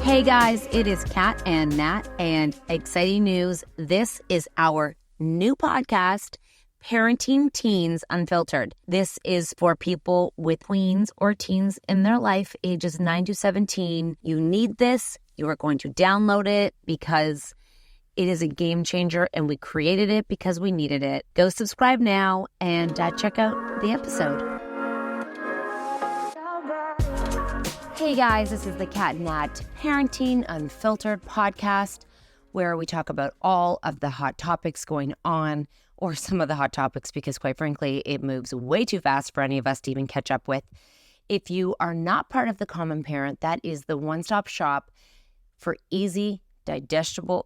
Hey guys, it is Kat and Nat, and exciting news. This is our new podcast, Parenting Teens Unfiltered. This is for people with tweens or teens in their life, ages 9 to 17. You need this. You are going to download it because it is a game changer, and we created it because we needed it. Go subscribe now and check out the episode. Hey guys, this is the Kat and Nat Parenting Unfiltered podcast, where we talk about all of the hot topics going on, or some of the hot topics, because quite frankly, it moves way too fast for any of us to even catch up with. If you are not part of the Common Parent, that is the one-stop shop for easy, digestible,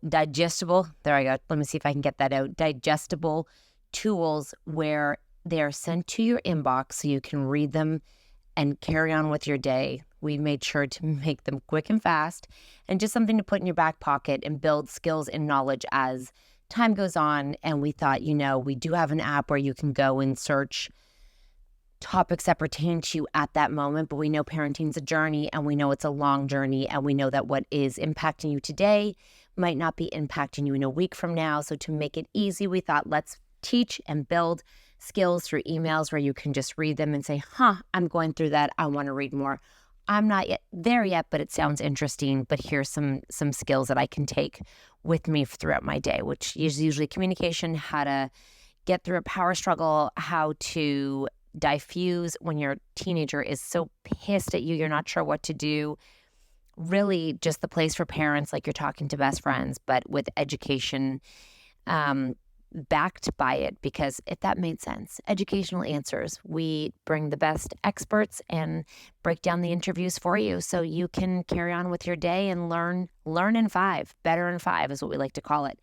there I go, let me see if I can get that out, digestible tools where they are sent to your inbox so you can read them and carry on with your day. We made sure to make them quick and fast and just something to put in your back pocket and build skills and knowledge as time goes on. And we thought, we do have an app where you can go and search topics that pertain to you at that moment, but we know parenting's a journey, and we know it's a long journey, and we know that what is impacting you today might not be impacting you in a week from now. So to make it easy, we thought, let's teach and build skills through emails where you can just read them and say, I'm going through that. I want to read more. I'm not yet there yet, but it sounds interesting. But here's some skills that I can take with me throughout my day, which is usually communication, how to get through a power struggle, how to diffuse when your teenager is so pissed at you, you're not sure what to do. Really just the place for parents, like you're talking to best friends, but with education backed by it, because if that made sense, educational answers. We bring the best experts and break down the interviews for you so you can carry on with your day and learn in 5. Better in 5 is what we like to call it.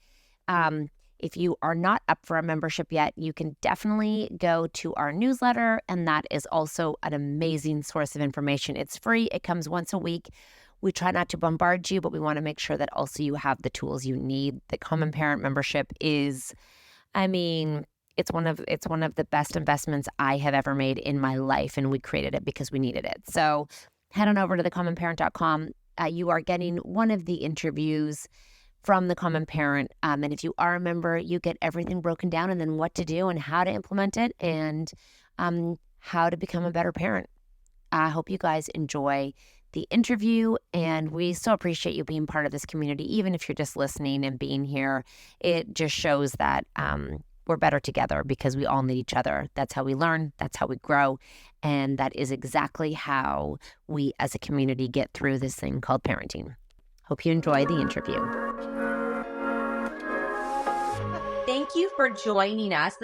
If you are not up for a membership yet, you can definitely go to our newsletter, and that is also an amazing source of information. It's free. It comes once a week. We try not to bombard you, but we want to make sure that also you have the tools you need. The Common Parent membership is, it's one of the best investments I have ever made in my life, and we created it because we needed it. So head on over to thecommonparent.com. You are getting one of the interviews from the Common Parent. And if you are a member, you get everything broken down, and then what to do and how to implement it, and how to become a better parent. I hope you guys enjoy the interview, and we so appreciate you being part of this community. Even if you're just listening and being here, it just shows that we're better together because we all need each other. That's how we learn. That's how we grow. And that is exactly how we as a community get through this thing called parenting. Hope you enjoy the interview. Thank you for joining us.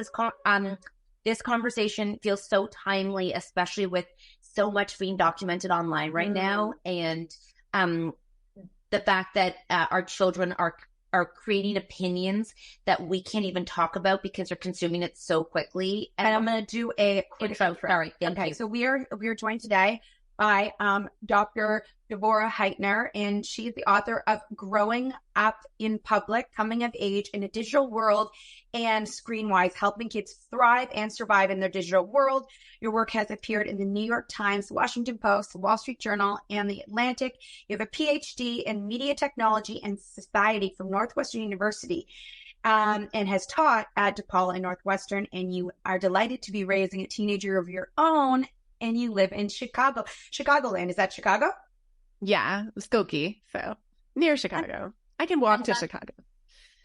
This conversation feels so timely, especially with so much being documented online right now, and the fact that our children are creating opinions that we can't even talk about because they're consuming it so quickly. And I'm going to do a quick intro. Sorry. Okay, so we are joined today by Dr. Devorah Heitner, and she's the author of Growing Up in Public, Coming of Age in a Digital World and Screen-Wise, Helping Kids Thrive and Survive in Their Digital World. Your work has appeared in the New York Times, Washington Post, the Wall Street Journal, and the Atlantic. You have a PhD in Media Technology and Society from Northwestern University, and has taught at DePaul and Northwestern, and you are delighted to be raising a teenager of your own, and you live in Chicagoland. Is that Chicago? Yeah, Skokie, so near Chicago. I can walk to Chicago.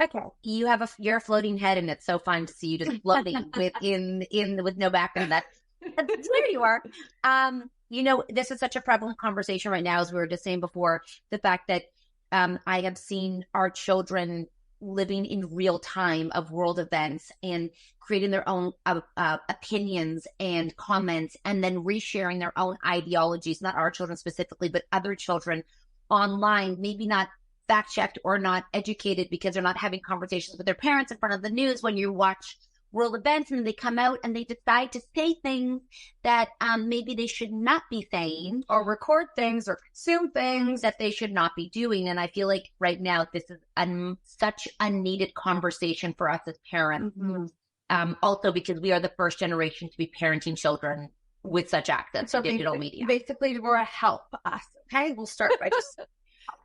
Okay. You're a floating head, and it's so fun to see you just floating with no background. That's where you are. This is such a prevalent conversation right now, as we were just saying before, the fact that I have seen our children living in real time of world events and creating their own opinions and comments, and then resharing their own ideologies, not our children specifically, but other children online, maybe not fact-checked or not educated because they're not having conversations with their parents in front of the news when you watch world events, and they come out and they decide to say things that maybe they should not be saying, or record things or consume things that they should not be doing. And I feel like right now this is such a needed conversation for us as parents. Mm-hmm. Also because we are the first generation to be parenting children with such access to digital media. Basically, Devorah, help us. Okay, we'll start by just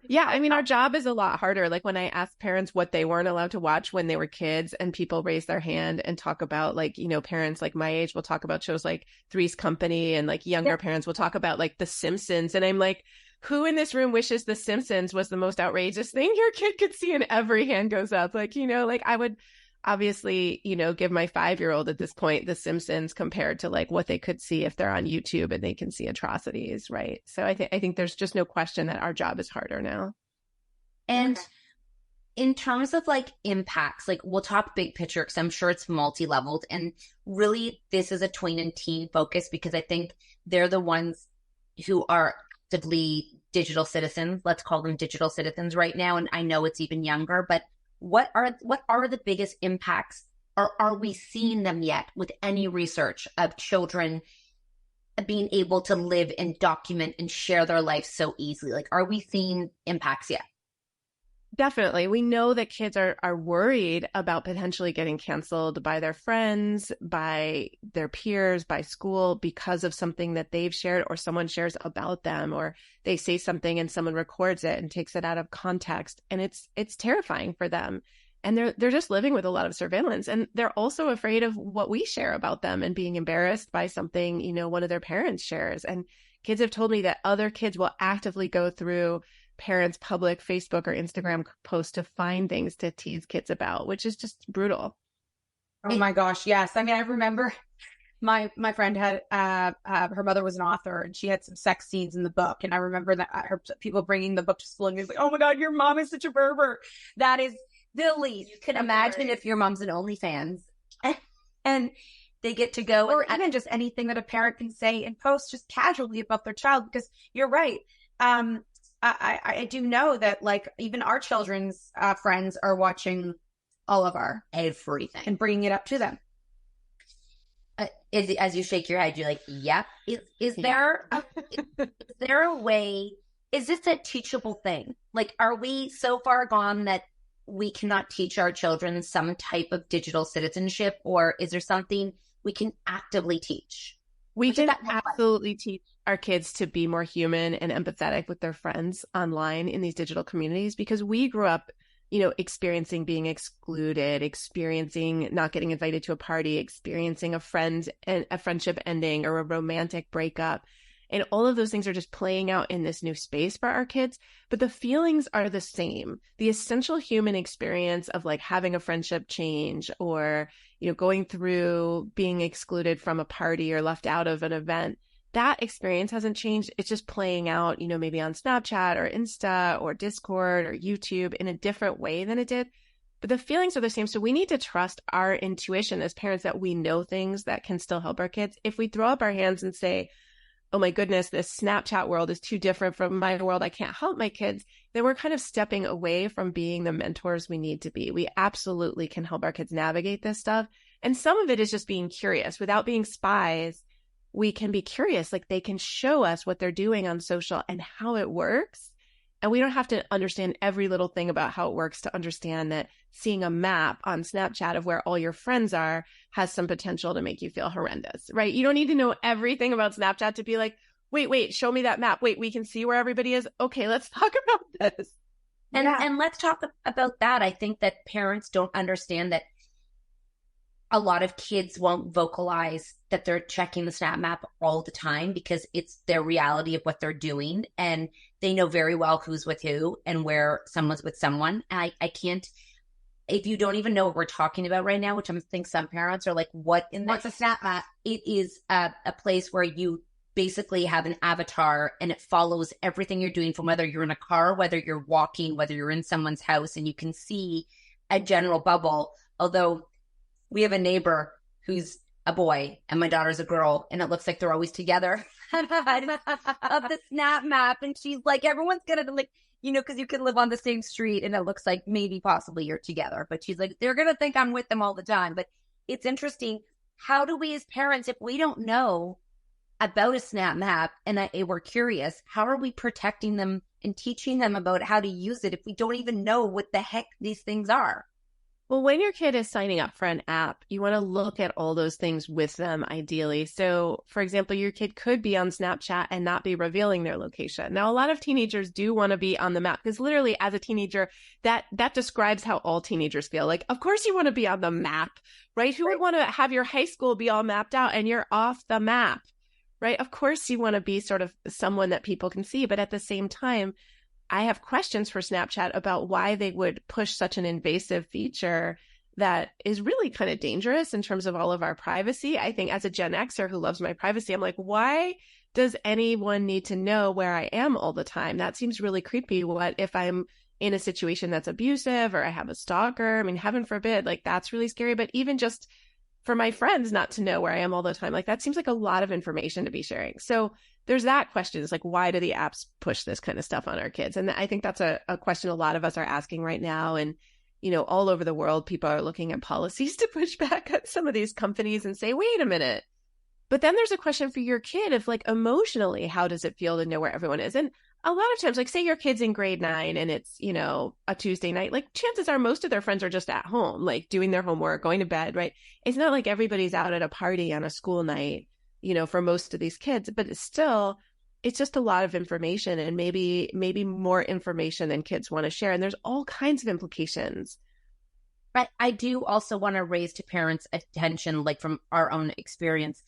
Yeah, I mean, our job is a lot harder. Like when I ask parents what they weren't allowed to watch when they were kids, and people raise their hand and talk about, like, parents like my age will talk about shows like Three's Company, and like younger parents will talk about like The Simpsons. And I'm like, who in this room wishes The Simpsons was the most outrageous thing your kid could see? And every hand goes up. Like, like I would obviously, give my 5-year-old at this point The Simpsons compared to like what they could see if they're on YouTube and they can see atrocities, right? So I think there's just no question that our job is harder now. And in terms of like impacts, like we'll talk big picture because I'm sure it's multi-leveled. And really, this is a tween and teen focus because I think they're the ones who are actively digital citizens. Let's call them digital citizens right now. And I know it's even younger, but what are the biggest impacts? Or are we seeing them yet with any research of children being able to live and document and share their life so easily? Like, are we seeing impacts yet? Definitely. We know that kids are worried about potentially getting canceled by their friends, by their peers, by school because of something that they've shared or someone shares about them, or they say something and someone records it and takes it out of context. And it's terrifying for them. And they're just living with a lot of surveillance. And they're also afraid of what we share about them and being embarrassed by something, one of their parents shares. And kids have told me that other kids will actively go through parents' public Facebook or Instagram posts to find things to tease kids about, which is just brutal. Oh my gosh, yes. I mean, I remember my friend had her mother was an author and she had some sex scenes in the book, and I remember that people bringing the book to school and he was like, "Oh my God, your mom is such a pervert." That is the least. You can imagine if your mom's an OnlyFans and they get to go, or even just anything that a parent can say and post just casually about their child, because you're right. I do know that like even our children's friends are watching all of our everything and bringing it up to them. As you shake your head, you're like, "Yep." Is there a way? Is this a teachable thing? Like, are we so far gone that we cannot teach our children some type of digital citizenship, or is there something we can actively teach? We can absolutely teach our kids to be more human and empathetic with their friends online in these digital communities, because we grew up, experiencing being excluded, experiencing not getting invited to a party, experiencing a friendship ending or a romantic breakup. And all of those things are just playing out in this new space for our kids. But the feelings are the same. The essential human experience of like having a friendship change, or, going through being excluded from a party or left out of an event, that experience hasn't changed. It's just playing out, maybe on Snapchat or Insta or Discord or YouTube in a different way than it did. But the feelings are the same. So we need to trust our intuition as parents that we know things that can still help our kids. If we throw up our hands and say, "Oh my goodness, this Snapchat world is too different from my world, I can't help my kids," then we're kind of stepping away from being the mentors we need to be. We absolutely can help our kids navigate this stuff. And some of it is just being curious. Without being spies, we can be curious. Like, they can show us what they're doing on social and how it works. And we don't have to understand every little thing about how it works to understand that seeing a map on Snapchat of where all your friends are has some potential to make you feel horrendous, right? You don't need to know everything about Snapchat to be like, wait, show me that map. Wait, we can see where everybody is. Okay, let's talk about this. And let's talk about that. I think that parents don't understand that a lot of kids won't vocalize that they're checking the Snap map all the time because it's their reality of what they're doing. And they know very well who's with who and where someone's with someone. And I can't, if you don't even know what we're talking about right now, which I think some parents are like, what's a Snap map? It is a place where you basically have an avatar and it follows everything you're doing, from whether you're in a car, whether you're walking, whether you're in someone's house, and you can see a general bubble. Although we have a neighbor who's a boy and my daughter's a girl, and it looks like they're always together of the Snap map. And she's like, everyone's gonna like, because you can live on the same street and it looks like maybe possibly you're together. But she's like, they're gonna think I'm with them all the time. But it's interesting. How do we as parents, if we don't know about a Snap map and we're curious, how are we protecting them and teaching them about how to use it if we don't even know what the heck these things are? Well, when your kid is signing up for an app, you want to look at all those things with them, ideally. So, for example, your kid could be on Snapchat and not be revealing their location. Now, a lot of teenagers do want to be on the map because literally as a teenager, that describes how all teenagers feel. Like, of course you want to be on the map, right? Who would want to have your high school be all mapped out and you're off the map, right? Of course you want to be sort of someone that people can see, but at the same time, I have questions for Snapchat about why they would push such an invasive feature that is really kind of dangerous in terms of all of our privacy. I think as a Gen Xer who loves my privacy, I'm like, why does anyone need to know where I am all the time? That seems really creepy. What if I'm in a situation that's abusive or I have a stalker? I mean, heaven forbid, like that's really scary. But even just for my friends not to know where I am all the time, like that seems like a lot of information to be sharing. So there's that question. It's like, why do the apps push this kind of stuff on our kids? And I think that's a question a lot of us are asking right now. And, you know, all over the world, people are looking at policies to push back at some of these companies and say, wait a minute. But then there's a question for your kid of like, emotionally, how does it feel to know where everyone is? And a lot of times, like say your kid's in grade 9 and it's, you know, a Tuesday night, like chances are most of their friends are just at home, like doing their homework, going to bed, right? It's not like everybody's out at a party on a school night, you know, for most of these kids, but it's just a lot of information and maybe more information than kids want to share. And there's all kinds of implications. But I do also want to raise to parents' attention, like from our own experience.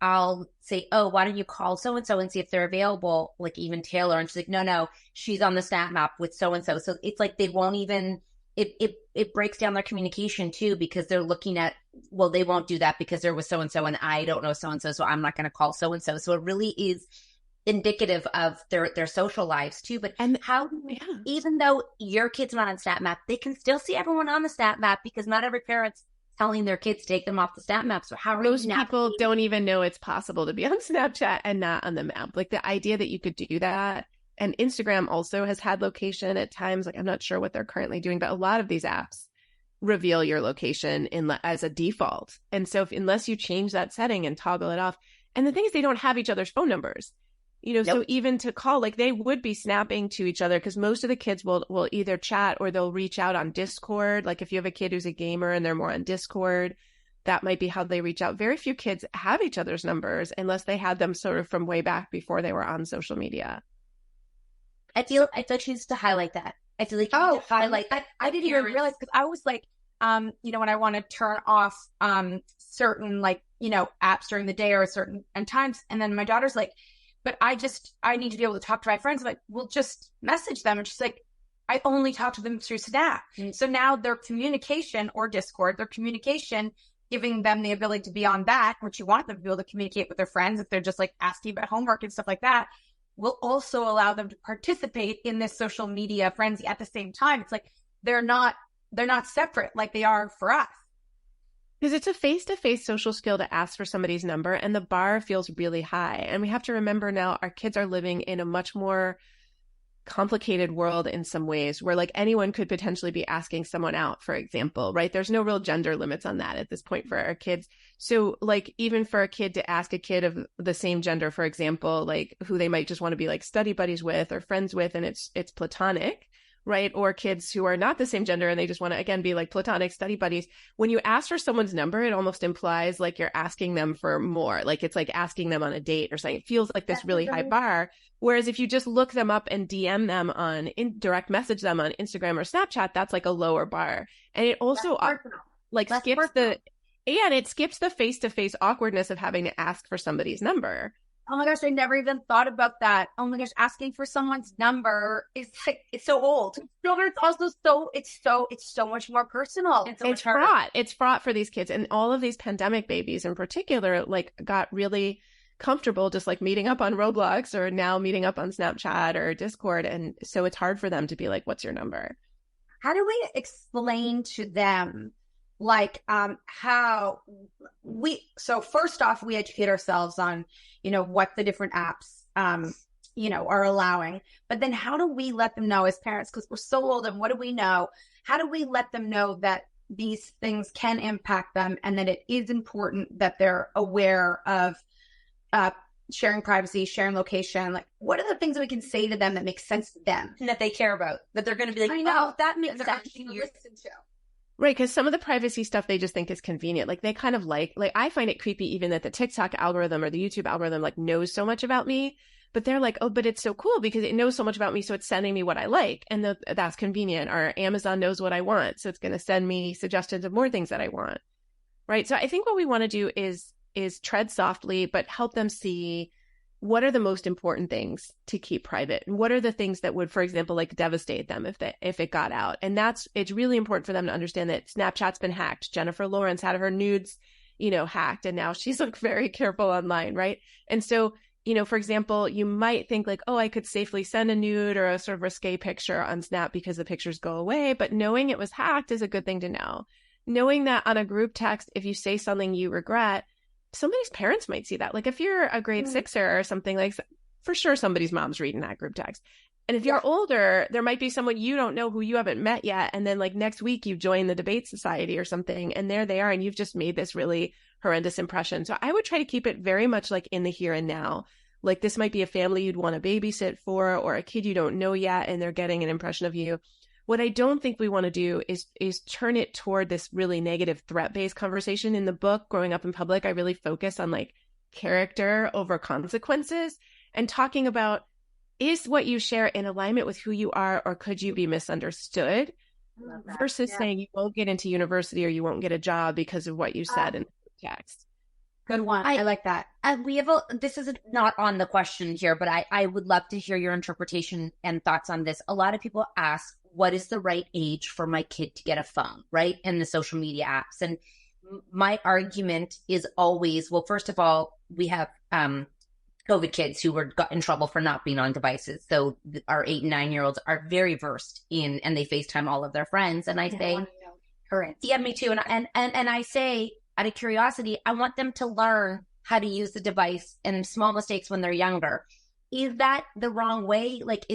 I'll say, oh, why don't you call so-and-so and see if they're available, like even Taylor. And she's like, no, she's on the Snap map with so-and-so. So it's like they won't even, it breaks down their communication too, because they're looking at, well, they won't do that because they're with so-and-so and I don't know so-and-so, so I'm not going to call so-and-so. So it really is indicative of their social lives too. But even though your kid's not on Snap map, they can still see everyone on the Snap map because not every parent's telling their kids to take them off the Snap map. So how are most people don't even know it's possible to be on Snapchat and not on the map. Like the idea that you could do that. And Instagram also has had location at times. Like I'm not sure what they're currently doing, but a lot of these apps reveal your location as a default. And so unless you change that setting and toggle it off, and the thing is they don't have each other's phone numbers. You know, So even to call, like they would be snapping to each other because most of the kids will either chat or they'll reach out on Discord. Like if you have a kid who's a gamer and they're more on Discord, that might be how they reach out. Very few kids have each other's numbers unless they had them sort of from way back before they were on social media. I feel like she needs to highlight that. I feel like highlight that. I didn't even realize because I was like, you know, when I want to turn off certain like, you know, apps during the day or certain times, and then my daughter's like, but I need to be able to talk to my friends. I'm like, well, just message them. And she's like, I only talk to them through Snap. Mm-hmm. So now their communication or Discord, giving them the ability to be on that, which you want them to be able to communicate with their friends if they're just like asking about homework and stuff like that, will also allow them to participate in this social media frenzy at the same time. It's like, they're not separate like they are for us. Because it's a face-to-face social skill to ask for somebody's number, and the bar feels really high. And we have to remember now our kids are living in a much more complicated world in some ways where like anyone could potentially be asking someone out, for example, right? There's no real gender limits on that at this point for our kids. So like even for a kid to ask a kid of the same gender, for example, like who they might just want to be like study buddies with or friends with, and it's platonic, right? Or kids who are not the same gender and they just want to, again, be like platonic study buddies. When you ask for someone's number, it almost implies like you're asking them for more. Like it's like asking them on a date or something. It feels like this really high bar. Whereas if you just look them up and DM them direct message them on Instagram or Snapchat, that's like a lower bar. And it also skips the face-to-face awkwardness of having to ask for somebody's number. Oh my gosh, I never even thought about that. Oh my gosh, asking for someone's number is like, it's so old. It's also it's so much more personal. It's fraught. It's fraught for these kids. And all of these pandemic babies in particular, like got really comfortable just like meeting up on Roblox or now meeting up on Snapchat or Discord. And so it's hard for them to be like, what's your number? How do we explain to them like how so first off, we educate ourselves on, you know, what the different apps, you know, are allowing, but then how do we let them know as parents, because we're so old and what do we know? How do we let them know that these things can impact them and that it is important that they're aware of sharing privacy, sharing location? Like, what are the things that we can say to them that make sense to them and that they care about, that they're going to be like, I know, that makes sense. Listen to. Right, because some of the privacy stuff they just think is convenient. Like they kind of like I find it creepy even that the TikTok algorithm or the YouTube algorithm like knows so much about me, but they're like, oh, but it's so cool because it knows so much about me, so it's sending me what I like, and that's convenient. Or Amazon knows what I want, so it's going to send me suggestions of more things that I want. Right. So I think what we want to do is tread softly, but help them see what are the most important things to keep private, and what are the things that would, for example, like devastate them if it got out. And it's really important for them to understand that Snapchat's been hacked. Jennifer Lawrence had her nudes, hacked, and now she's like very careful online, right? And so, for example, you might think like, oh, I could safely send a nude or a sort of risque picture on Snap because the pictures go away, but knowing it was hacked is a good thing to know. Knowing that on a group text, if you say something you regret, somebody's parents might see that. Like if you're a grade sixer or something, like for sure somebody's mom's reading that group text. And if you're older, there might be someone you don't know who you haven't met yet. And then like next week you join the debate society or something, and there they are, and you've just made this really horrendous impression. So I would try to keep it very much like in the here and now. Like this might be a family you'd want to babysit for, or a kid you don't know yet and they're getting an impression of you. What I don't think we want to do is turn it toward this really negative threat-based conversation. In the book, Growing Up in Public, I really focus on like character over consequences and talking about, is what you share in alignment with who you are, or could you be misunderstood? Versus saying you won't get into university or you won't get a job because of what you said in the text. Good one. I like that. We have this is not on the question here, but I would love to hear your interpretation and thoughts on this. A lot of people ask, what is the right age for my kid to get a phone, right? And the social media apps. And my argument is always, well, first of all, we have COVID kids who got in trouble for not being on devices. So our 8 and 9-year-olds are very versed in, and they FaceTime all of their friends. And I say, yeah, me too. And I say, out of curiosity, I want them to learn how to use the device and small mistakes when they're younger. Is that the wrong way? Like,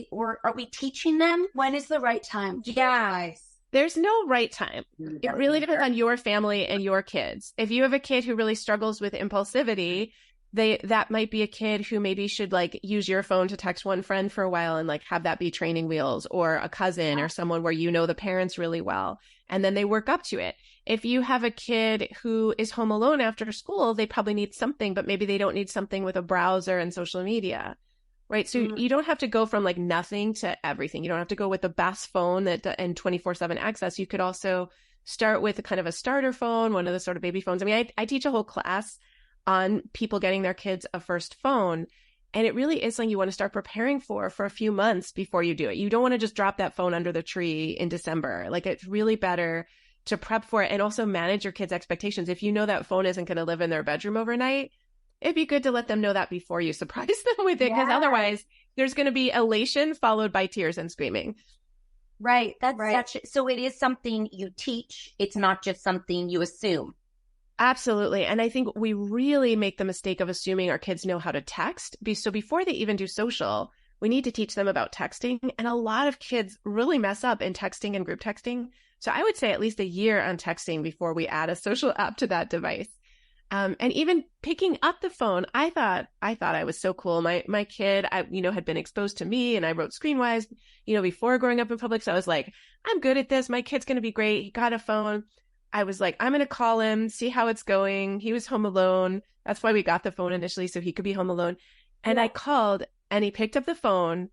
or are we teaching them? When is the right time? Yeah. There's no right time. It really depends on your family and your kids. If you have a kid who really struggles with impulsivity, that might be a kid who maybe should like use your phone to text one friend for a while and like have that be training wheels, or a cousin or someone where you know the parents really well, and then they work up to it. If you have a kid who is home alone after school, they probably need something, but maybe they don't need something with a browser and social media, right? So you don't have to go from like nothing to everything. You don't have to go with the best phone and 24/7 access. You could also start with a kind of a starter phone, one of the sort of baby phones. I mean, I teach a whole class on people getting their kids a first phone. And it really is something you want to start preparing for a few months before you do it. You don't want to just drop that phone under the tree in December. Like, it's really better to prep for it and also manage your kids' expectations. If you know that phone isn't going to live in their bedroom overnight, it'd be good to let them know that before you surprise them with it, because otherwise there's going to be elation followed by tears and screaming. Right. That's right. So it is something you teach. It's not just something you assume. Absolutely. And I think we really make the mistake of assuming our kids know how to text. So before they even do social, we need to teach them about texting. And a lot of kids really mess up in texting and group texting. So I would say at least a year on texting before we add a social app to that device. And even picking up the phone, I thought I was so cool. My kid, had been exposed to me, and I wrote Screenwise, before Growing Up in Public. So I was like, I'm good at this. My kid's going to be great. He got a phone. I was like, I'm going to call him, see how it's going. He was home alone. That's why we got the phone initially, so he could be home alone. And I called, and he picked up the phone.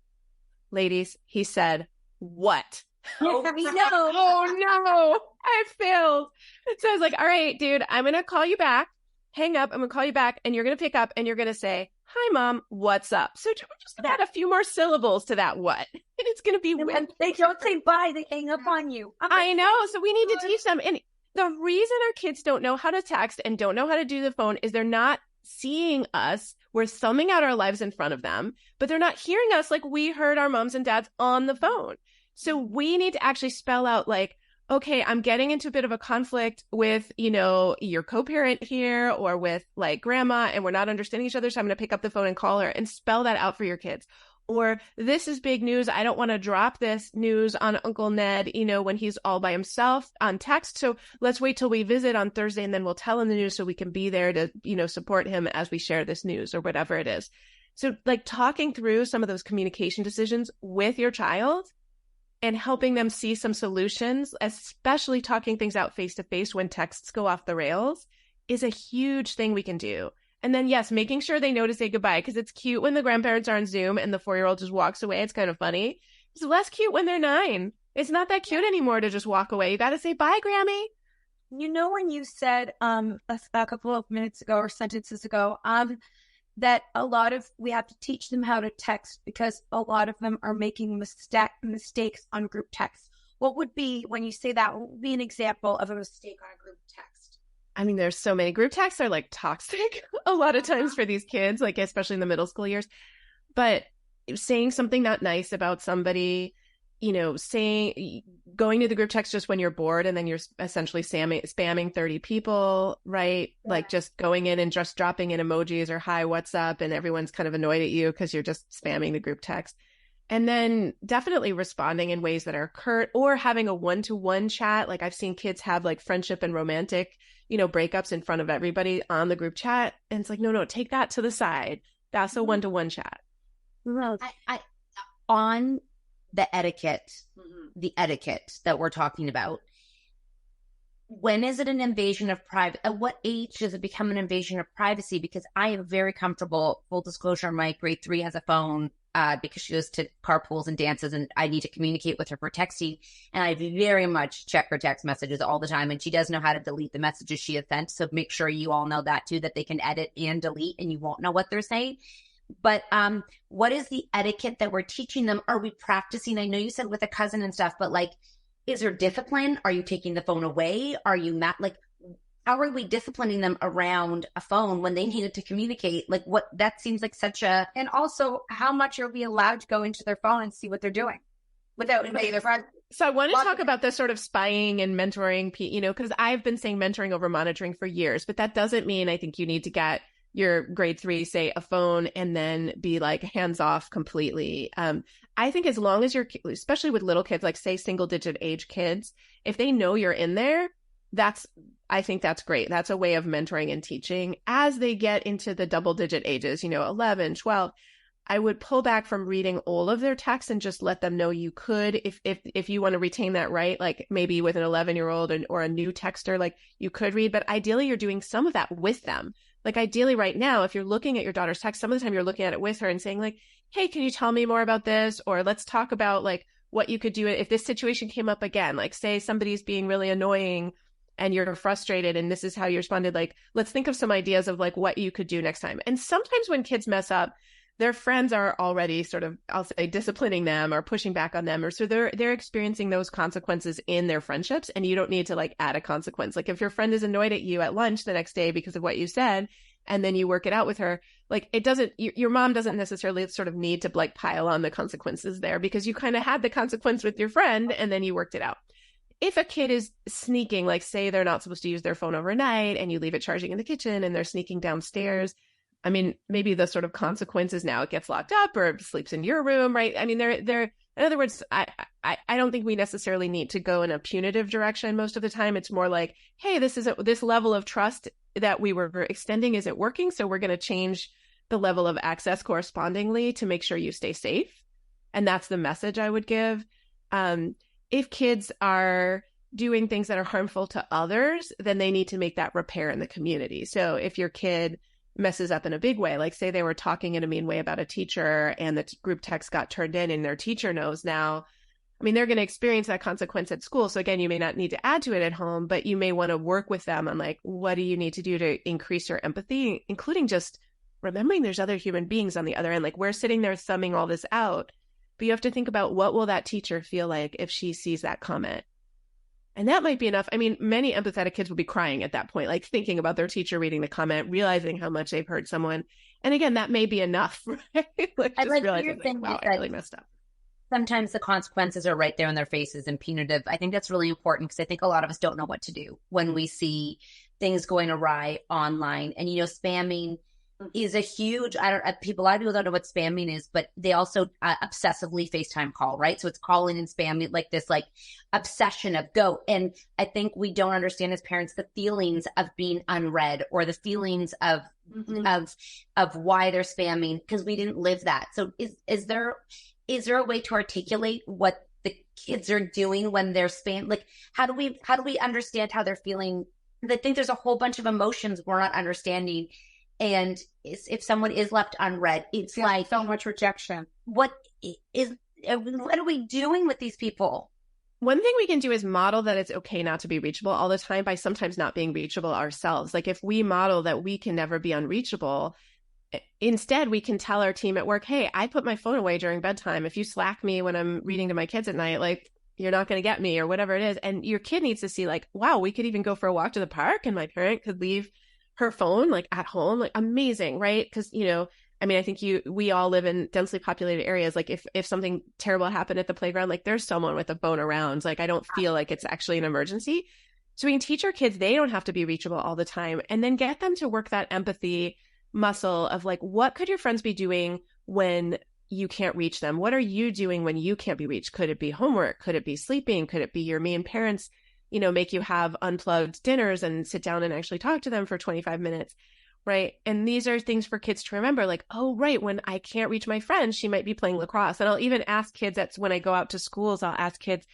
Ladies, he said, "What?" Oh, no. Oh, no. I failed. So I was like, all right, dude, I'm going to call you back. Hang up. I'm going to call you back, and you're going to pick up, and you're going to say, "Hi, Mom, what's up?" So just add a few more syllables to that what. And it's going to be when they don't say bye, they hang up on you. I know. So we need to teach them. And the reason our kids don't know how to text and don't know how to do the phone is they're not seeing us. We're thumbing out our lives in front of them, but they're not hearing us like we heard our moms and dads on the phone. So we need to actually spell out like, okay, I'm getting into a bit of a conflict with, your co-parent here, or with like grandma, and we're not understanding each other. So I'm going to pick up the phone and call her, and spell that out for your kids. Or, this is big news. I don't want to drop this news on Uncle Ned, when he's all by himself on text. So let's wait till we visit on Thursday, and then we'll tell him the news so we can be there to, support him as we share this news, or whatever it is. So like talking through some of those communication decisions with your child and helping them see some solutions, especially talking things out face to face when texts go off the rails, is a huge thing we can do. And then, yes, making sure they know to say goodbye, because it's cute when the grandparents are on Zoom and the 4-year-old just walks away. It's kind of funny. It's less cute when they're 9. It's not that cute anymore to just walk away. You got to say bye, Grammy. When you said a couple of minutes ago or sentences ago, that we have to teach them how to text because a lot of them are making mistakes on group text. What would be, when you say that, what would be an example of a mistake on a group text? I mean, there's so many. Group texts are like toxic a lot of times for these kids, like especially in the middle school years. But saying something not nice about somebody, going to the group text just when you're bored and then you're essentially spamming 30 people, right? Yeah. Like just going in and just dropping in emojis or hi, what's up? And everyone's kind of annoyed at you because you're just spamming the group text. And then definitely responding in ways that are curt or having a one-to-one chat. Like I've seen kids have like friendship and romantic, breakups in front of everybody on the group chat. And it's like, no, take that to the side. That's a one-to-one chat. On the etiquette, the etiquette that we're talking about, when is it an invasion of privacy? At what age does it become an invasion of privacy? Because I am very comfortable, full disclosure, my grade 3 has a phone because she goes to carpools and dances and I need to communicate with her for texting. And I very much check her text messages all the time. And she does know how to delete the messages she has sent. So make sure you all know that too, that they can edit and delete and you won't know what they're saying. But what is the etiquette that we're teaching them? Are we practicing? I know you said with a cousin and stuff, but like, is there discipline? Are you taking the phone away? Are you not like, how are we disciplining them around a phone when they needed to communicate? Like that seems like such a, and also how much are we allowed to go into their phone and see what they're doing without invading their friends? So I want to talk about this sort of spying and mentoring, because I've been saying mentoring over monitoring for years, but that doesn't mean I think you need to get your grade 3, say a phone and then be like hands off completely. I think as long as you're, especially with little kids, like say single digit age kids, if they know you're in there, I think that's great. That's a way of mentoring and teaching. As they get into the double digit ages, 11, 12, I would pull back from reading all of their texts and just let them know you could, if you want to retain that right, like maybe with an 11-year-old or a new texter, like you could read, but ideally you're doing some of that with them. Like ideally right now, if you're looking at your daughter's text, some of the time you're looking at it with her and saying like, hey, can you tell me more about this? Or let's talk about like what you could do if this situation came up again, like say somebody's being really annoying and you're frustrated and this is how you responded. Like, let's think of some ideas of like what you could do next time. And sometimes when kids mess up, their friends are already sort of, I'll say, disciplining them or pushing back on them, or so they're experiencing those consequences in their friendships, and you don't need to like add a consequence. Like if your friend is annoyed at you at lunch the next day because of what you said, and then you work it out with her, like it doesn't, your mom doesn't necessarily sort of need to like pile on the consequences there because you kind of had the consequence with your friend and then you worked it out. If a kid is sneaking, like say they're not supposed to use their phone overnight and you leave it charging in the kitchen and they're sneaking downstairs, I mean, maybe the sort of consequences now it gets locked up or it sleeps in your room, right? I mean, they're in other words, I don't think we necessarily need to go in a punitive direction most of the time. It's more like, hey, this level of trust that we were extending isn't working, so we're going to change the level of access correspondingly to make sure you stay safe. And that's the message I would give. If kids are doing things that are harmful to others, then they need to make that repair in the community. So if your kid messes up in a big way, like say they were talking in a mean way about a teacher and the group text got turned in and their teacher knows now, I mean, they're going to experience that consequence at school. So again, you may not need to add to it at home, but you may want to work with them on like, what do you need to do to increase your empathy, including just remembering there's other human beings on the other end. Like we're sitting there thumbing all this out, but you have to think about what will that teacher feel like if she sees that comment? And that might be enough. I mean, many empathetic kids will be crying at that point, like thinking about their teacher reading the comment, realizing how much they've hurt someone. And again, that may be enough, right? Like just realizing, like, wow, I really messed up. Sometimes the consequences are right there in their faces and punitive. I think that's really important because I think a lot of us don't know what to do when we see things going awry online. And, spamming is a huge, a lot of people don't know what spamming is, but they also obsessively FaceTime call, right? So it's calling and spamming, like this like obsession of go. And I think we don't understand as parents the feelings of being unread or the feelings of why they're spamming because we didn't live that. So is there a way to articulate what the kids are doing when they're like, how do we understand how they're feeling? I think there's a whole bunch of emotions we're not understanding. And if someone is left unread, it's like so much rejection. What are we doing with these people? One thing we can do is model that it's okay not to be reachable all the time by sometimes not being reachable ourselves. Like if we model that we can never be unreachable, instead we can tell our team at work, hey, I put my phone away during bedtime. If you Slack me when I'm reading to my kids at night, like you're not going to get me or whatever it is. And your kid needs to see like, wow, we could even go for a walk to the park and my parent could leave her phone like at home, like amazing, right? Because, I mean, I think we all live in densely populated areas. Like if something terrible happened at the playground, like there's someone with a phone around. Like I don't feel like it's actually an emergency. So we can teach our kids they don't have to be reachable all the time, and then get them to work that empathy muscle of like, what could your friends be doing when you can't reach them? What are you doing when you can't be reached? Could it be homework? Could it be sleeping? Could it be your mean parents, make you have unplugged dinners and sit down and actually talk to them for 25 minutes? Right. And these are things for kids to remember, like, oh, right, when I can't reach my friend, she might be playing lacrosse. And I'll even ask kids, that's when I go out to schools, I'll ask kids,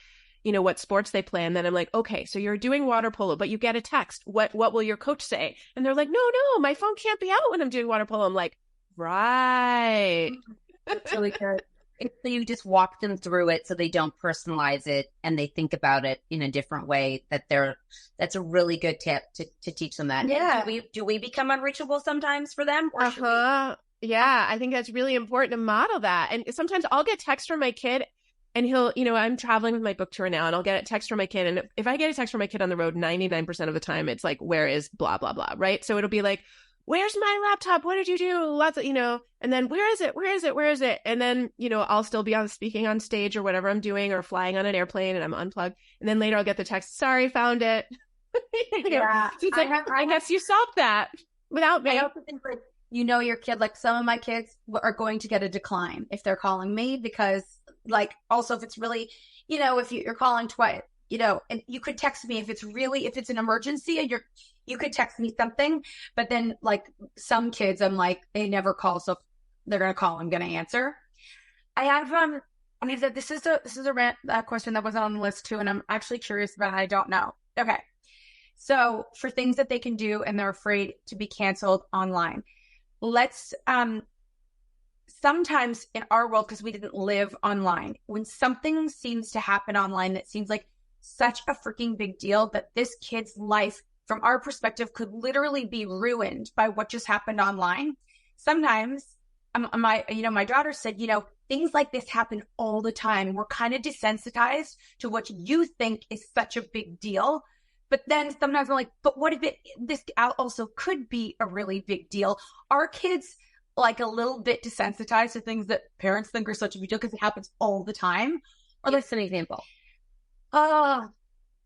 what sports they play. And then I'm like, okay, so you're doing water polo, but you get a text. What will your coach say? And they're like, no, my phone can't be out when I'm doing water polo. I'm like, right. That's really good. So you just walk them through it so they don't personalize it and they think about it in a different way. That's a really good tip to teach them that. Yeah. Do we become unreachable sometimes for them? Or Yeah, I think that's really important to model that. And sometimes I'll get text from my kid and he'll, I'm traveling with my book tour now and I'll get a text from my kid. And if I get a text from my kid on the road, 99% of the time, it's like, where is blah, blah, blah, right? So it'll be like, where's my laptop? What did you do? Lots of, and then where is it? And then, I'll still be speaking on stage or whatever I'm doing or flying on an airplane and I'm unplugged. And then later I'll get the text, sorry, found it. Yeah. So it's like, I guess you solved that without me. I also think like, your kid, like some of my kids are going to get a decline if they're calling me because like, also if it's really, if you're calling twice, and you could text me if it's an emergency and you could text me something, but then like some kids, I'm like, they never call. So if they're going to call, I'm going to answer. I have, this is a question that was on the list too. And I'm actually curious about, I don't know. Okay. So for things that they can do and they're afraid to be canceled online, let's, sometimes in our world, because we didn't live online, when something seems to happen online that seems like such a freaking big deal that this kid's life from our perspective could literally be ruined by what just happened online. Sometimes my daughter said, things like this happen all the time. We're kind of desensitized to what you think is such a big deal. But then sometimes I'm like, but what if this also could be a really big deal? Are kids like a little bit desensitized to things that parents think are such a big deal because it happens all the time? Or let's an example.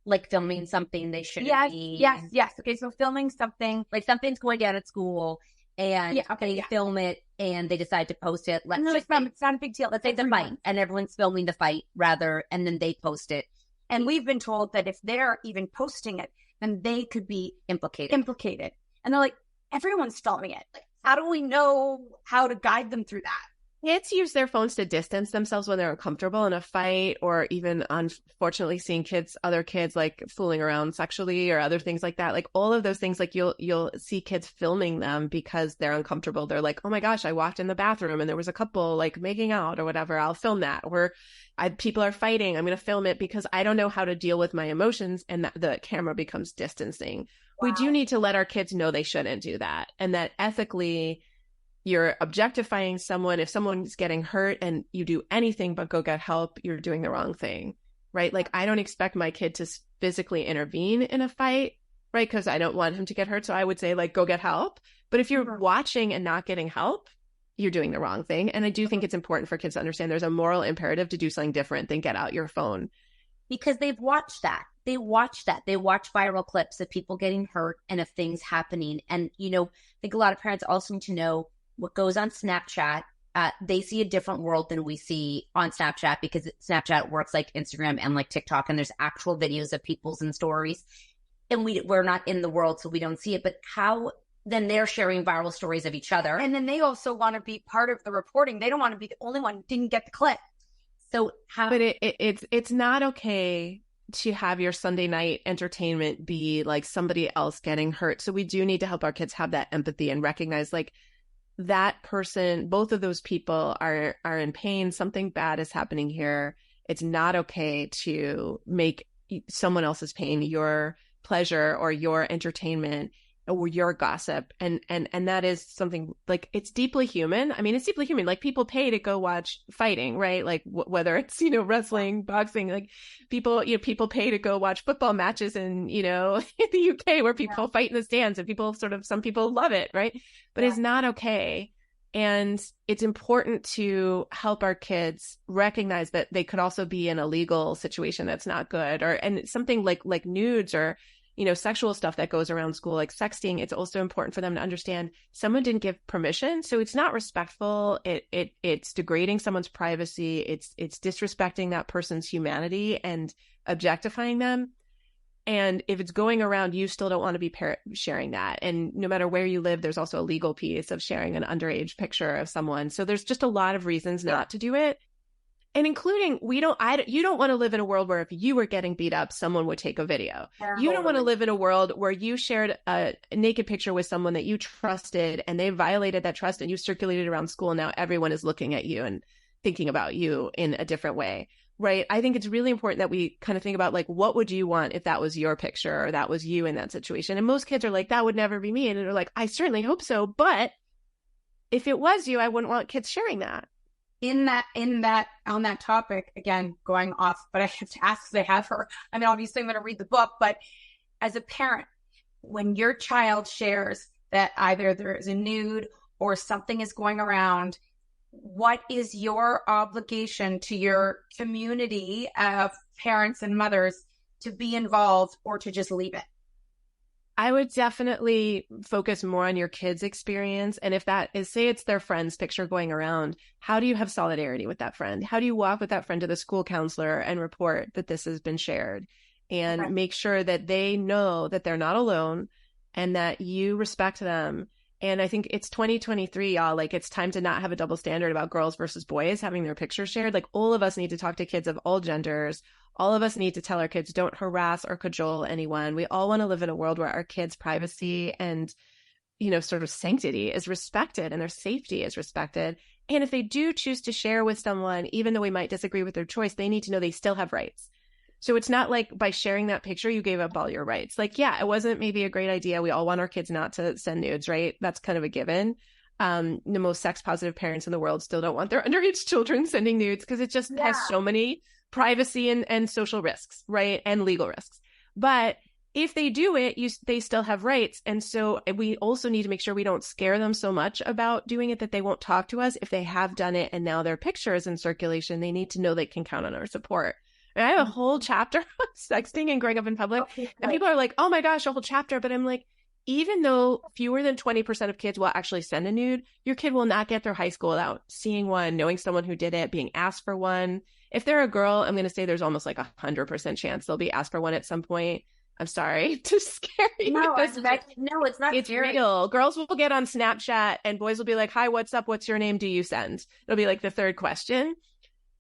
Like filming something they shouldn't be. Yes. Okay, so filming something. Like something's going down at school and they film it and they decide to post it. It's not a big deal. Let's say the fight and everyone's filming the fight and then they post it. And we've been told that if they're even posting it, then they could be implicated. And they're like, everyone's filming it. Like, how do we know how to guide them through that? Kids use their phones to distance themselves when they're uncomfortable in a fight, or even unfortunately seeing other kids like fooling around sexually or other things like that. Like all of those things, like you'll see kids filming them because they're uncomfortable. They're like, oh my gosh, I walked in the bathroom and there was a couple like making out or whatever. I'll film that. Or people are fighting. I'm going to film it because I don't know how to deal with my emotions, and the camera becomes distancing. Wow. We do need to let our kids know they shouldn't do that, and that ethically you're objectifying someone. If someone's getting hurt and you do anything but go get help, you're doing the wrong thing, right? Like I don't expect my kid to physically intervene in a fight, right? Because I don't want him to get hurt. So I would say like, go get help. But if you're watching and not getting help, you're doing the wrong thing. And I do think it's important for kids to understand there's a moral imperative to do something different than get out your phone. Because they've watched that. They watch viral clips of people getting hurt and of things happening. And, I think a lot of parents also need to know what goes on Snapchat. They see a different world than we see on Snapchat because Snapchat works like Instagram and like TikTok, and there's actual videos of people's and stories. And we're not in the world, so we don't see it. But how then they're sharing viral stories of each other. And then they also want to be part of the reporting. They don't want to be the only one who didn't get the clip. So how? But it's not okay to have your Sunday night entertainment be like somebody else getting hurt. So we do need to help our kids have that empathy and recognize like that person, both of those people are in pain. Something bad is happening here. It's not okay to make someone else's pain your pleasure or your entertainment or your gossip. And that is something like, it's deeply human. I mean, it's deeply human. Like people pay to go watch fighting, right? Like whether it's, wrestling, boxing, like people pay to go watch football matches in the UK where people fight in the stands and some people love it, right? But it's not okay. And it's important to help our kids recognize that they could also be in a legal situation that's not good, and something like nudes or sexual stuff that goes around school, like sexting. It's also important for them to understand someone didn't give permission. So it's not respectful. It's degrading someone's privacy. It's disrespecting that person's humanity and objectifying them. And if it's going around, you still don't want to be sharing that. And no matter where you live, there's also a legal piece of sharing an underage picture of someone. So there's just a lot of reasons not to do it. And including, you don't want to live in a world where if you were getting beat up, someone would take a video. You don't want to live in a world where you shared a naked picture with someone that you trusted and they violated that trust and you circulated around school. And now everyone is looking at you and thinking about you in a different way, right? I think it's really important that we kind of think about like, what would you want if that was your picture or that was you in that situation? And most kids are like, that would never be me. And they're like, I certainly hope so. But if it was you, I wouldn't want kids sharing that. On that topic, again, going off, but I have to ask because I have her. I mean, obviously I'm going to read the book, but as a parent, when your child shares that either there is a nude or something is going around, what is your obligation to your community of parents and mothers to be involved or to just leave it? I would definitely focus more on your kids' experience. And if that is, say it's their friend's picture going around, how do you have solidarity with that friend? How do you walk with that friend to the school counselor and report that this has been shared and make sure that they know that they're not alone and that you respect them? And I think it's 2023, y'all. Like, it's time to not have a double standard about girls versus boys having their pictures shared. Like, all of us need to talk to kids of all genders. All of us need to tell our kids, don't harass or cajole anyone. We all want to live in a world where our kids' privacy and, sort of sanctity is respected and their safety is respected. And if they do choose to share with someone, even though we might disagree with their choice, they need to know they still have rights. So it's not like by sharing that picture, you gave up all your rights. Like, yeah, it wasn't maybe a great idea. We all want our kids not to send nudes, right? That's kind of a given. The most sex positive parents in the world still don't want their underage children sending nudes because it just has so many privacy and social risks, right? And legal risks. But if they do it, they still have rights. And so we also need to make sure we don't scare them so much about doing it that they won't talk to us. If they have done it and now their picture is in circulation, they need to know they can count on our support. And I have a whole chapter on sexting and growing up in public. And people are like, oh my gosh, a whole chapter. But I'm like, even though fewer than 20% of kids will actually send a nude, your kid will not get through high school without seeing one, knowing someone who did it, being asked for one. If they're a girl, I'm going to say there's almost like 100% chance they'll be asked for one at some point. I'm sorry to scare you. No, it's not. It's real. Girls will get on Snapchat and boys will be like, hi, what's up? What's your name? Do you send? It'll be like the third question.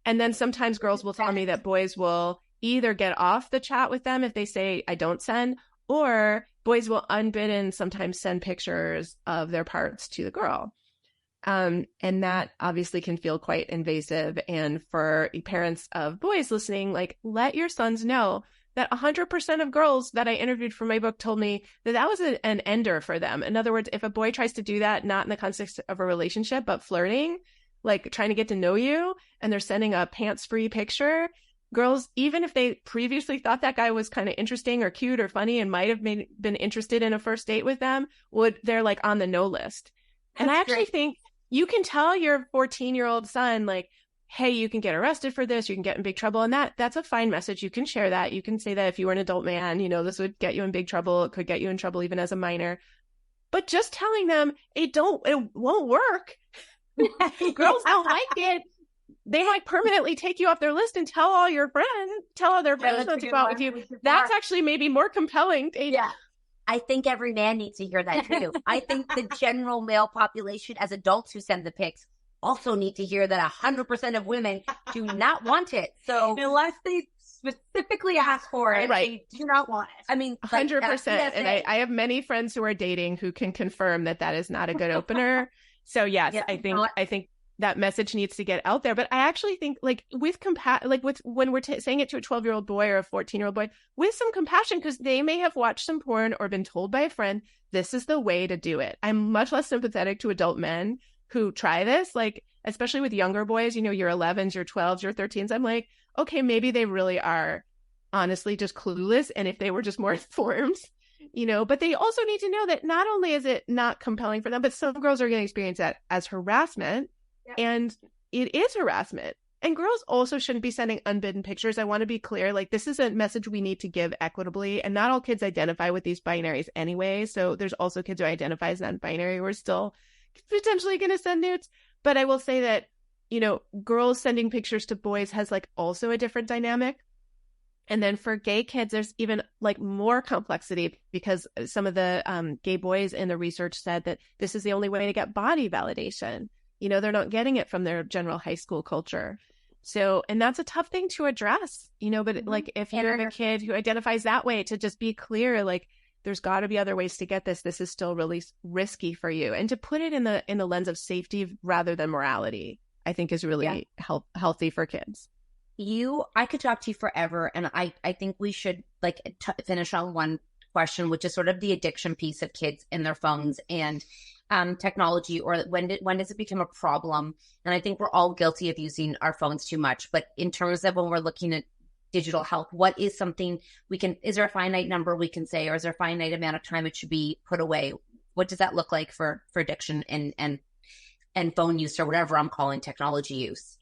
And then sometimes girls will tell me that boys will either get off the chat with them if they say, I don't send, or boys will unbidden sometimes send pictures of their parts to the girl. And that obviously can feel quite invasive. And for parents of boys listening, like, let your sons know that 100% of girls that I interviewed for my book told me that was an ender for them. In other words, if a boy tries to do that, not in the context of a relationship, but flirting, like trying to get to know you, and they're sending a pants-free picture, girls, even if they previously thought that guy was kind of interesting or cute or funny and might have been interested in a first date with them, they're like on the no list. And I actually think you can tell your 14-year-old son, like, hey, you can get arrested for this, you can get in big trouble. And that's a fine message. You can share that. You can say that if you were an adult man, this would get you in big trouble. It could get you in trouble even as a minor. But just telling them it won't work. Girls don't like it. They might permanently take you off their list and tell all their friends not to go out with you. That's actually maybe more compelling. Yeah. I think every man needs to hear that too. I think the general male population as adults who send the pics also need to hear that 100% of women do not want it. So unless they specifically ask for it, right, they do not want it. I mean, 100%. And I have many friends who are dating who can confirm that that is not a good opener. So yes, I think that message needs to get out there. But I actually think like with when we're saying it to a 12-year-old boy or a 14-year-old boy, with some compassion, because they may have watched some porn or been told by a friend, this is the way to do it. I'm much less sympathetic to adult men who try this, like, especially with younger boys, you know, your 11s, your 12s, your 13s. I'm like, okay, maybe they really are honestly just clueless. And if they were just more informed, you know, but they also need to know that not only is it not compelling for them, but some girls are going to experience that as harassment. And it is harassment. And girls also shouldn't be sending unbidden pictures. I want to be clear. Like, this is a message we need to give equitably. And not all kids identify with these binaries anyway. So there's also kids who identify as non-binary who are still potentially going to send nudes. But I will say that, you know, girls sending pictures to boys has like also a different dynamic. And then for gay kids, there's even like more complexity, because some of the gay boys in the research said that this is the only way to get body validation. You know, they're not getting it from their general high school culture. So, and that's a tough thing to address, you know, but like if you have a kid who identifies that way, to just be clear, like, there's got to be other ways to get this. This is still really risky for you. And to put it in the lens of safety rather than morality, I think is really healthy for kids. I could talk to you forever. And I think we should like finish on one question, which is sort of the addiction piece of kids and their phones and technology, or when does it become a problem? And I think we're all guilty of using our phones too much. But in terms of when we're looking at digital health, what is something is there a finite number we can say, or is there a finite amount of time it should be put away? What does that look like for addiction and phone use, or whatever I'm calling technology use?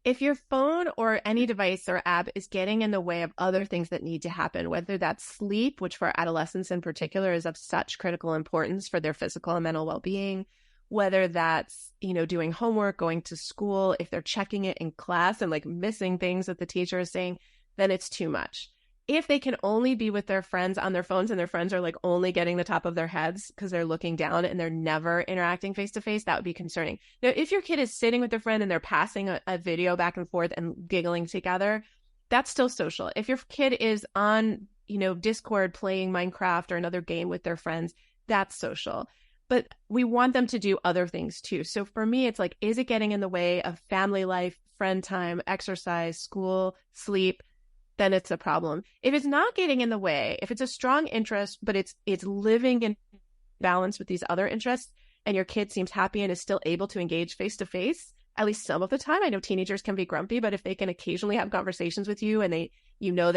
If your phone or any device or app is getting in the way of other things that need to happen, whether that's sleep, which for adolescents in particular is of such critical importance for their physical and mental well-being, whether that's, you know, doing homework, going to school, if they're checking it in class and like missing things that the teacher is saying, then it's too much. If they can only be with their friends on their phones and their friends are like only getting the top of their heads because they're looking down and they're never interacting face to face, that would be concerning. Now, if your kid is sitting with their friend and they're passing a video back and forth and giggling together, that's still social. If your kid is on, you know, Discord playing Minecraft or another game with their friends, that's social. But we want them to do other things too. So for me, it's like, is it getting in the way of family life, friend time, exercise, school, sleep? Then it's a problem. If it's not getting in the way, if it's a strong interest, but it's living in balance with these other interests, and your kid seems happy and is still able to engage face to face, at least some of the time. I know teenagers can be grumpy, but if they can occasionally have conversations with you and they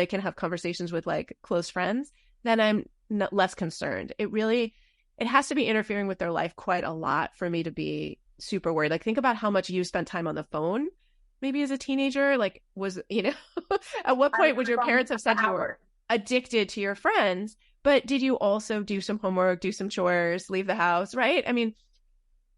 can have conversations with like close friends, then I'm less concerned. It has to be interfering with their life quite a lot for me to be super worried. Like, think about how much you spent time on the phone. Maybe as a teenager, like, was, you know, at what point would your parents have said you were addicted to your friends, but did you also do some homework, do some chores, leave the house, right? I mean,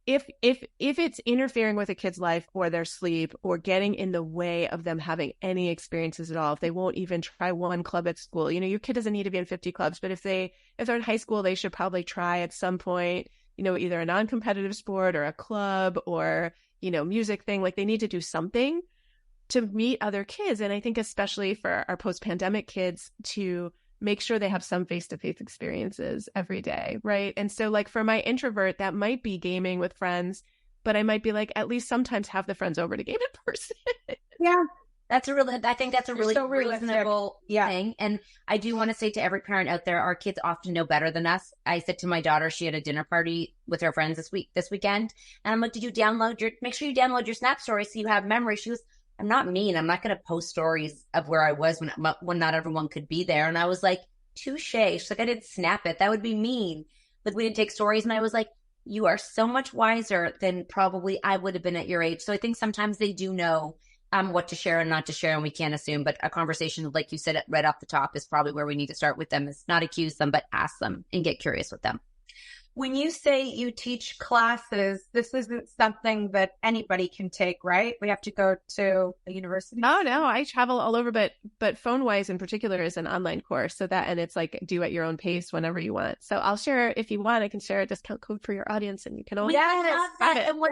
if it's interfering with a kid's life or their sleep or getting in the way of them having any experiences at all, if they won't even try one club at school, you know, your kid doesn't need to be in 50 clubs, but if they're in high school, they should probably try at some point, you know, either a non-competitive sport or a club or, you know, music thing. Like, they need to do something to meet other kids. And I think especially for our post-pandemic kids, to make sure they have some face-to-face experiences every day, right? And so like for my introvert, that might be gaming with friends, but I might be like, at least sometimes have the friends over to game in person. Yeah. I think that's a really reasonable thing. And I do want to say to every parent out there, our kids often know better than us. I said to my daughter, she had a dinner party with her friends this weekend. And I'm like, make sure you download your Snap stories so you have memory. She was, I'm not mean. I'm not going to post stories of where I was when not everyone could be there. And I was like, touche. She's like, I didn't snap it. That would be mean. Like, we didn't take stories. And I was like, you are so much wiser than probably I would have been at your age. So I think sometimes they do know what to share and not to share, and we can't assume. But a conversation, like you said right off the top, is probably where we need to start with them. Is not accuse them, but ask them and get curious with them. When you say you teach classes, this isn't something that anybody can take, right? We have to go to a university. Oh no, I travel all over, but PhoneWise in particular is an online course, so that, and it's like do at your own pace whenever you want. So I'll share, if you want, I can share a discount code for your audience, and you can always And what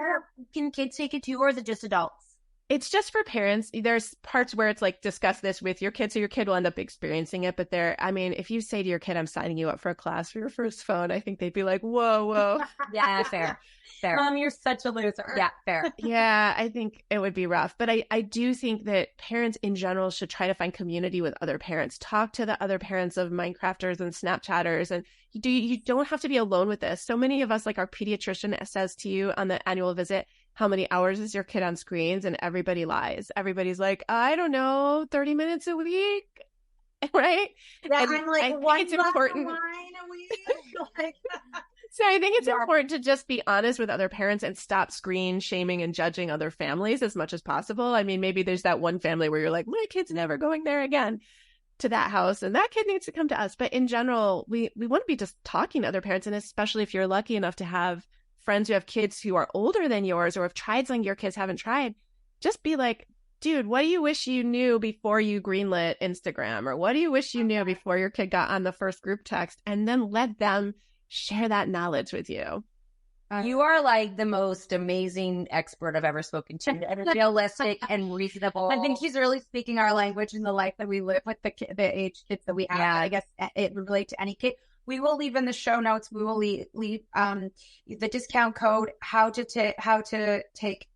can kids take it to, or is it just adults? It's just for parents. There's parts where it's like, discuss this with your kid, so your kid will end up experiencing it. But I mean, if you say to your kid, I'm signing you up for a class for your first phone, I think they'd be like, whoa. Yeah, fair. Mom, you're such a loser. Yeah, fair. Yeah, I think it would be rough. But I do think that parents in general should try to find community with other parents. Talk to the other parents of Minecrafters and Snapchatters. And you don't have to be alone with this. So many of us, like our pediatrician says to you on the annual visit, how many hours is your kid on screens? And everybody lies. Everybody's like, I don't know, 30 minutes a week. Right? Yeah, and I'm like, I think one it's important. line a week. Like, so I think it's important to just be honest with other parents and stop screen shaming and judging other families as much as possible. I mean, maybe there's that one family where you're like, my kid's never going there again, to that house, and that kid needs to come to us. But in general, we want to be just talking to other parents, and especially if you're lucky enough to have friends who have kids who are older than yours or have tried something your kids haven't tried, just be like, dude, what do you wish you knew before you greenlit Instagram? Or what do you wish you knew before your kid got on the first group text? And then let them share that knowledge with you. You are like the most amazing expert I've ever spoken to. And realistic and reasonable. I think she's really speaking our language in the life that we live with, the age kids that we have. Yeah. I guess it would relate to any kid. We will leave in the show notes. We will leave the discount code, how to take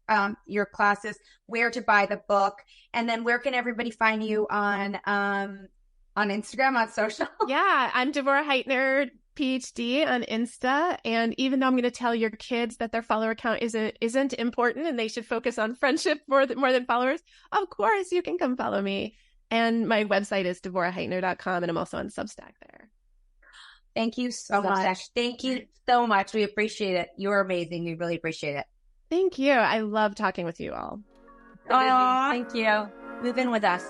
your classes, where to buy the book, and then where can everybody find you on Instagram, on social? Yeah, I'm Devorah Heitner, PhD on Insta. And even though I'm going to tell your kids that their follower count isn't important and they should focus on friendship more than followers, of course you can come follow me. And my website is devorahheitner.com, and I'm also on Substack there. Thank you so much. Thank you so much. We appreciate it. You're amazing. We really appreciate it. Thank you. I love talking with you all. Oh, thank you. Move in with us.